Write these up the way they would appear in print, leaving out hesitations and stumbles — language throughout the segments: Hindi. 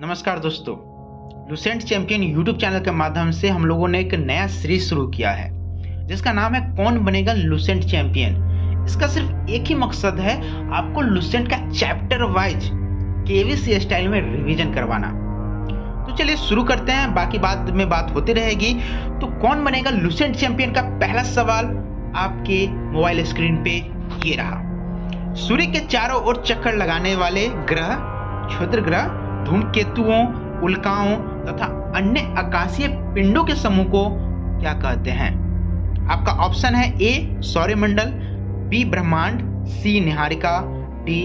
नमस्कार दोस्तों, लुसेंट चैंपियन यूट्यूब चैनल के माध्यम से हम लोगों ने एक नया सीरीज शुरू किया है जिसका नाम है कौन बनेगा लुसेंट चैंपियन। इसका सिर्फ एक ही मकसद है, आपको लुसेंट का चैप्टर वाइज केवीसी स्टाइल में रिवीजन करवाना। तो चलिए शुरू करते हैं, बाकी बाद में बात होती रहेगी। तो कौन बनेगा लुसेंट चैंपियन का पहला सवाल आपके मोबाइल स्क्रीन पे ये रहा। सूर्य के चारों ओर चक्कर लगाने वाले ग्रह, क्षुद्र ग्रह, धूमकेतुओं, उल्काओं तथा अन्य आकाशीय पिंडों के समूह को क्या कहते हैं? आपका ऑप्शन है ए सौरमंडल, बी ब्रह्मांड, सी निहारिका, डी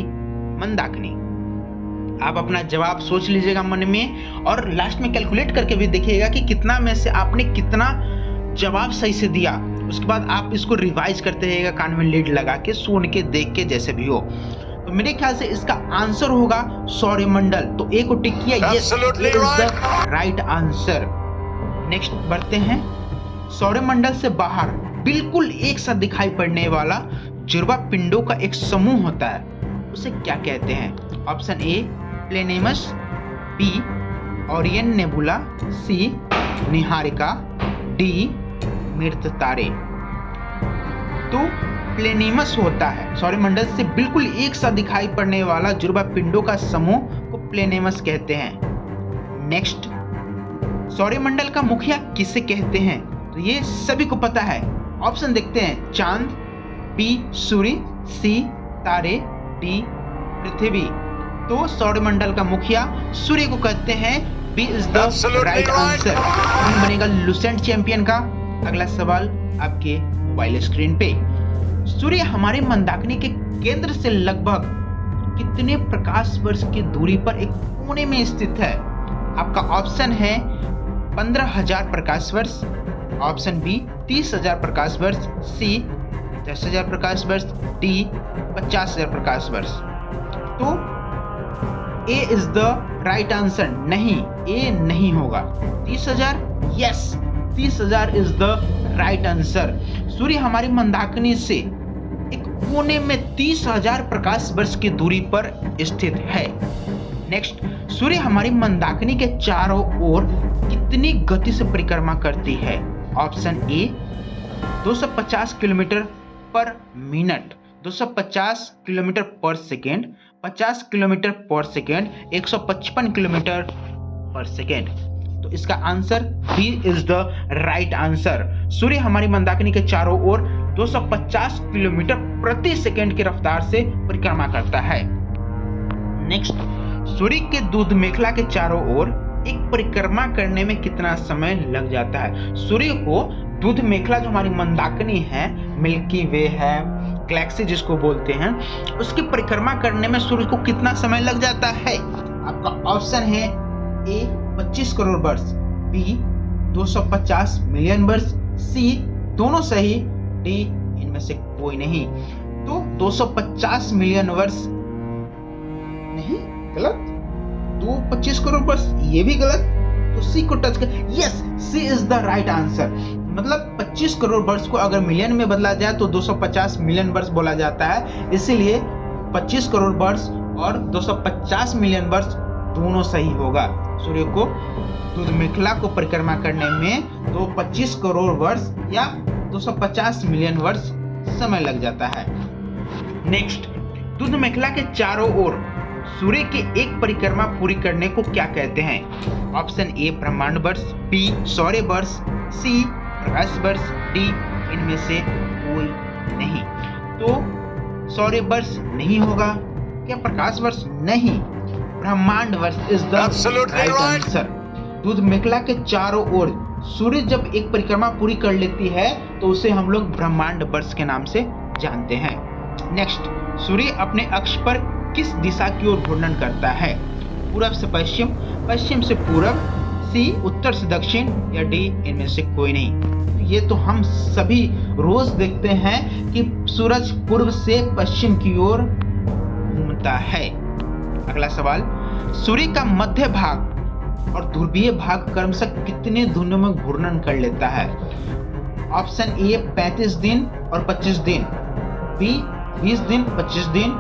मंदाकिनी। आप अपना जवाब सोच लीजिएगा मन में और लास्ट में कैलकुलेट करके भी देखिएगा कि कितना में से आपने कितना जवाब सही से दिया। उसके बाद आप इसको रिवाइज करते रहिएगा, कान में लीड लगा के, सुन के, देख के, जैसे भी हो। तो मेरे ख्याल से इसका आंसर होगा सौरमंडल। तो ए को टिक किया, yes it is the right answer. Next बढ़ते हैं। सौरमंडल से बाहर बिल्कुल एक साथ दिखाई पड़ने वाला जुड़वा पिंडों का एक समूह होता है, उसे क्या कहते हैं? Option A planemos, B Orion nebula, C निहारिका, डी मृत तारे। तो प्लेनेमस होता है सौरमंडल से बिल्कुल एक साथ दिखाई पड़ने वाला जुड़वा पिंडों का समूह को प्लेनेमस कहते हैं। नेक्स्ट, सौरमंडल का मुखिया किसे कहते हैं? तो ये सभी को पता है। ऑप्शन देखते हैं, चांद, बी सूर्य, सी तारे, डी पृथ्वी। तो सौरमंडल का मुखिया सूर्य को कहते हैं, B is the right answer. कौन बनेगा लुसेंट चैंपियन का अगला सवाल आपके मोबाइल स्क्रीन पे। सूर्य हमारे मंदाकिनी के केंद्र से लगभग कितने प्रकाश वर्ष की दूरी पर एक कोने में स्थित है? आपका ऑप्शन है 15,000 प्रकाश वर्ष, ऑप्शन बी 30,000 प्रकाश वर्ष, सी 10,000 प्रकाश वर्ष, डी 50,000 प्रकाश वर्ष। तो A is the right answer. नहीं, ए नहीं होगा। 30,000, yes 30,000 is the right answer. सूर्य हमारी मंदाकिनी से एक कोने में 30,000 प्रकाश वर्ष की दूरी पर स्थित है। नेक्स्ट, सूर्य हमारी मंदाकिनी के चारों ओर कितनी गति से परिक्रमा करती है? Option A 250 kilometre per minute, 250 kilometre per second, 50 kilometre per second, 155 kilometre per second. तो इसका answer B is the right answer. सूर्य हमारी मंदाकिनी के चारों ओर 250 किलोमीटर प्रति सेकेंड की रफ्तार से परिक्रमा करता है। नेक्स्ट, सूर्य के दूध मेखला के चारों ओर एक परिक्रमा करने में कितना समय लग जाता है? सूर्य को दूध मेखला जो हमारी मंदाकिनी है, मिल्की वे है, गैलेक्सी जिसको बोलते हैं, उसकी परिक्रमा करने में सूर्य को कितना समय लग जाता है? आपका ऑप्शन है ए 25 करोड़ वर्ष, बी 250 मिलियन वर्ष, सी दोनों सही, डी इनमें से कोई नहीं। तो 250 मिलियन वर्ष नहीं, गलत। 225 करोड़ वर्ष ये भी गलत। तो सी को टच कर, yes C is the right answer. मतलब 25 करोड़ वर्ष को अगर मिलियन में बदला जाए तो 250 मिलियन वर्ष बोला जाता है, इसीलिए 25 करोड़ वर्ष और 250 मिलियन वर्ष दोनों सही होगा। सूर्य को दूध मेखला को परिक्रमा करने में 25 करोड़ वर्ष या 250 मिलियन वर्ष समय लग जाता है। नेक्स्ट, दूध मेखला के चारों ओर सूर्य के एक परिक्रमा पूरी करने को क्या कहते हैं? ऑप्शन ए ब्रह्मांड वर्ष, बी सौर्य वर्ष, सी प्रकाश वर्ष, डी इनमें से कोई नहीं। तो सौर्य वर्ष नहीं होगा। क्या प्रकाश वर्ष? नहीं, ब्रह्मांड वर्ष इज द राइट आंसर। दूध मेखला के चारों ओर सूर्य जब एक परिक्रमा पूरी कर लेती है तो उसे हम लोग ब्रह्मांड वर्ष के नाम से जानते हैं। नेक्स्ट, सूर्य अपने अक्ष पर किस दिशा की ओर घूर्णन करता है? पूरब से पश्चिम, पश्चिम से पूरब, सी उत्तर से दक्षिण, या डी इनमें से कोई नहीं। ये तो हम सभी रोज देखते हैं कि सूरज पूर्व से पश्चिम की ओर घूमता है। अगला सवाल, सूर्य का मध्य भाग और ध्रुवीय भाग क्रमशः कितने दिनों में घूर्णन कर लेता है? ऑप्शन ए 35 दिन और 25 दिन, बी 20 दिन 25 दिन,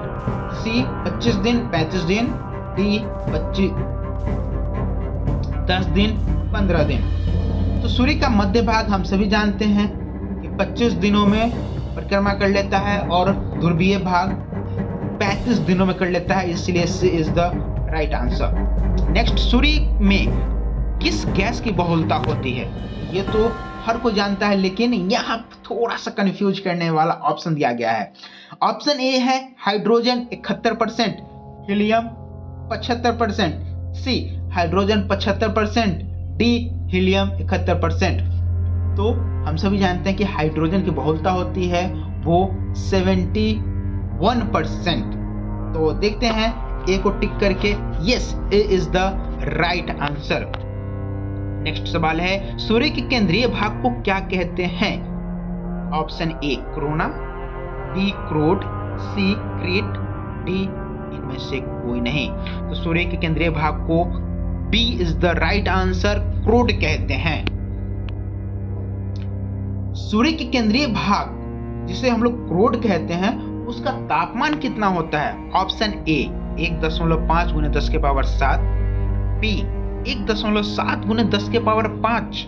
सी 25 दिन 35 दिन, डी 10 दिन, 15 दिन। तो सूर्य का मध्य भाग हम सभी जानते हैं कि 25 दिनों में परिक्रमा कर लेता है और ध्रुवीय भाग 35 दिनों में कर लेता है, इसलिए C is the right answer. Next, सूर्य में किस गैस की बहुलता होती है? ये तो हर कोई जानता है, लेकिन यहाँ थोड़ा सा कंफ्यूज करने वाला ऑप्शन दिया गया है। ऑप्शन ए है hydrogen 71%, helium 75%, C hydrogen 75%, D helium 71%। तो हम सभी जानते हैं कि हाइड्रोजन की बहुलता होती है वो 71%। तो देखते हैं ए को टिक करके, yes, A is the right answer. Next सवाल है, सूर्य के केंद्रीय भाग को क्या कहते हैं? ऑप्शन ए कोरोना, बी क्रोड, सी क्रीट, डी इनमें से कोई नहीं। तो सूर्य के केंद्रीय भाग को B is the right answer, क्रोड कहते हैं। सूर्य के केंद्रीय भाग जिसे हम लोग क्रोड कहते हैं, उसका तापमान कितना होता है? ऑप्शन ए 1.5 गुने 10 के पावर 7, बी 1.7 गुने 10 के पावर 5,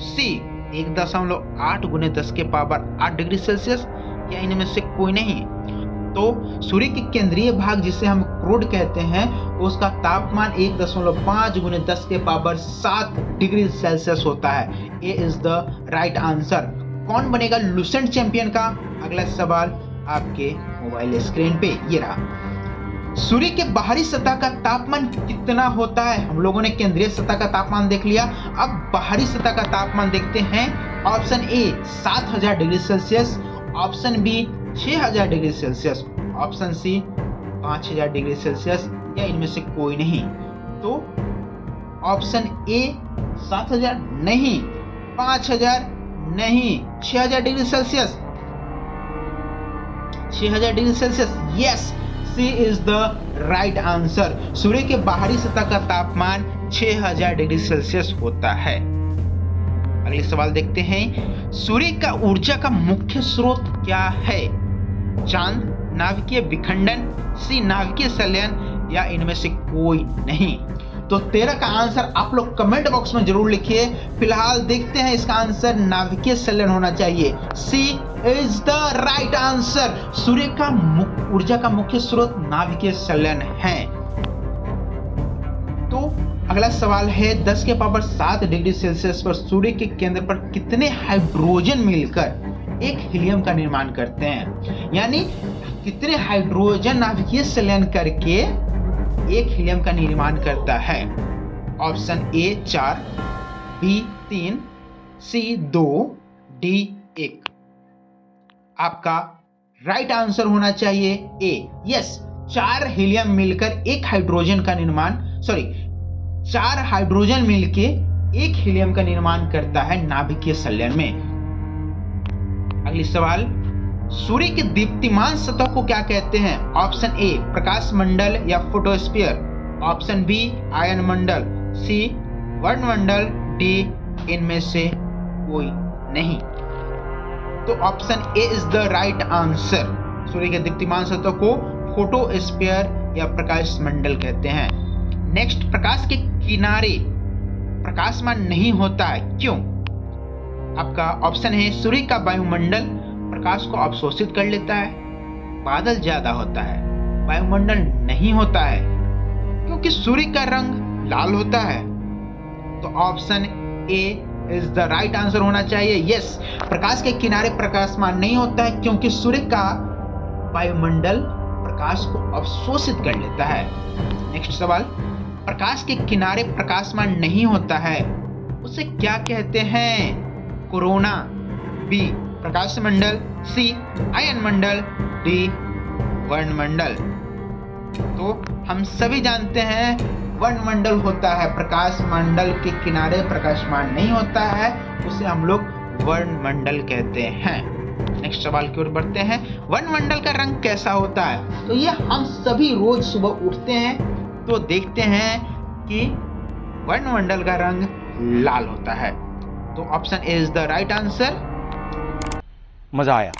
सी 1.8 गुने 10 के पावर 8 डिग्री सेल्सियस, या इनमें से कोई नहीं। तो सूर्य के केंद्रीय भाग जिसे हम क्रोड कहते हैं, उसका तापमान 1.5 गुने 10 के पावर 7 डिग्री सेल्सियस होता है। ए इज द राइट आंसर। कौन बनेगा लूसेंट चैंपियन का? अगला सवाल आपके मोबाइल स्क्रीन पे ये रहा। सूर्य के बाहरी सतह का तापमान कितना होता है? हम लोगों ने केंद्रीय सतह का तापमान देख लिया, अब बाहरी सतह का तापमान देखते हैं। Option A 7000 degree Celsius, option B 6000 degree Celsius, option C 5000 degree Celsius, या इनमें से कोई नहीं। तो ऑप्शन ए 7000 नहीं, 5000 नहीं, 6000 degree Celsius, 6000 degree Celsius, yes, C is the right answer. सूर्य के बाहरी सतह का तापमान 6000 डिग्री सेल्सियस होता है। अगले सवाल देखते हैं, सूर्य का ऊर्जा का मुख्य स्रोत क्या है? चांद, नाभिकीय विखंडन, सी नाभिकीय संलयन, या इनमें से कोई नहीं। तो 13 का आंसर आप लोग कमेंट बॉक्स में जरूर लिखिए। फिलहाल देखते हैं, इसका आंसर नाभिकीय संलयन होना चाहिए। सी इज द राइट आंसर। सूर्य का ऊर्जा का मुख्य स्रोत नाभिकीय संलयन है। तो अगला सवाल है, 10 के पावर 7 डिग्री सेल्सियस पर सूर्य के केंद्र पर कितने हाइड्रोजन मिलकर एक हीलियम का निर्माण करते हैं? यानी कितने हाइड्रोजन नाभिकीय संलयन करके एक हीलियम का निर्माण करता है? Option A 4, B 3, C 2, D 1। आपका राइट आंसर होना चाहिए ए, यस, 4 हीलियम मिलकर एक हाइड्रोजन का निर्माण, 4 हाइड्रोजन मिलके एक हीलियम का निर्माण करता है नाभिकीय संलयन में। अगली सवाल, सूर्य के दीप्तिमान सतह को क्या कहते हैं? ऑप्शन ए प्रकाश मंडल या फोटोस्फीयर, ऑप्शन बी आयन मंडल, सी वर्णमंडल, डी इनमें से कोई नहीं। तो option A is the right answer. सूर्य के दीप्तिमान सतह को फोटोस्फीयर या प्रकाश मंडल कहते हैं। नेक्स्ट, प्रकाश के किनारे प्रकाशमान नहीं होता है, क्यों? आपका ऑप्शन है, सूर्य का वायुमंडल प्रकाश को अवशोषित कर लेता है, बादल ज्यादा होता है, वायुमंडल नहीं होता है, क्योंकि सूर्य का रंग लाल होता है। तो option A is the right answer होना चाहिए। यस, प्रकाश के किनारे प्रकाशमान नहीं होता है क्योंकि सूर्य का वायुमंडल प्रकाश को अवशोषित कर लेता है। नेक्स्ट सवाल, प्रकाश के किनारे प्रकाशमान नहीं होता है, उसे क्या कहते हैं? कोरोना, बी प्रकाश मंडल, सी आयन मंडल, डी वर्णमंडल। तो हम सभी जानते हैं वर्णमंडल होता है, प्रकाश मंडल के किनारे प्रकाशमान नहीं होता है, उसे हम लोग वर्णमंडल कहते हैं। नेक्स्ट सवाल की ओर बढ़ते हैं, वर्णमंडल का रंग कैसा होता है? तो ये हम सभी रोज सुबह उठते हैं तो देखते हैं कि वर्णमंडल का रंग लाल होता है। तो option A is the right answer. मजा आया।